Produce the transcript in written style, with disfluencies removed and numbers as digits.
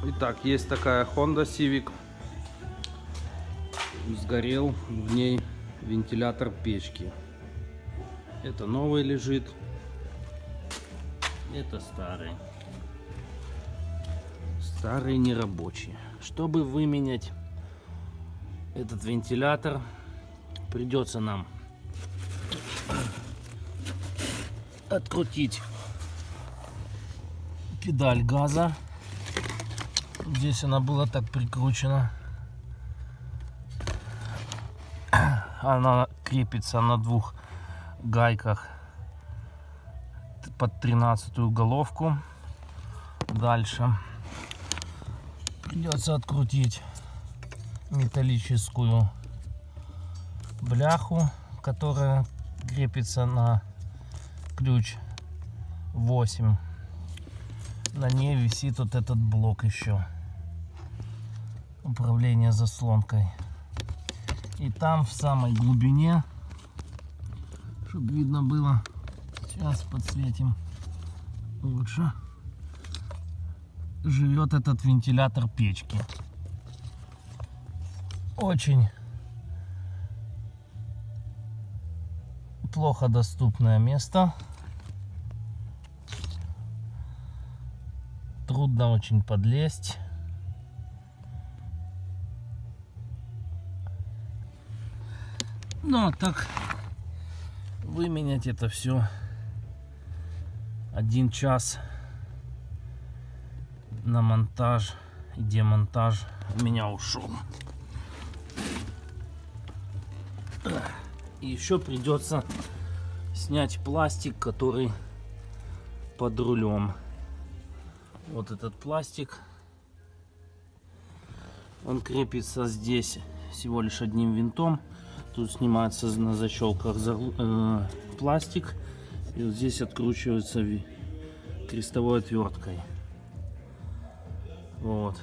Итак, есть такая Honda Civic. Сгорел в ней вентилятор печки. Это новый лежит. Это старый. Старый нерабочий. Чтобы выменять этот вентилятор, придется нам открутить педаль газа. Здесь она была так прикручена. Она крепится на двух гайках под 13-ю головку. Дальше придется открутить металлическую бляху, которая крепится на ключ 8. На ней висит вот этот блок еще управления заслонкой. И там в самой глубине, чтобы видно было, сейчас подсветим лучше, живет этот вентилятор печки. Очень плохо доступное место. Трудно очень подлезть. Ну а так выменять это все 1 час на монтаж и демонтаж у меня ушел. И еще придется снять пластик, который под рулем. Вот этот пластик, он крепится здесь всего лишь одним винтом. Тут снимается на защелках пластик, и вот здесь откручивается крестовой отверткой. Вот.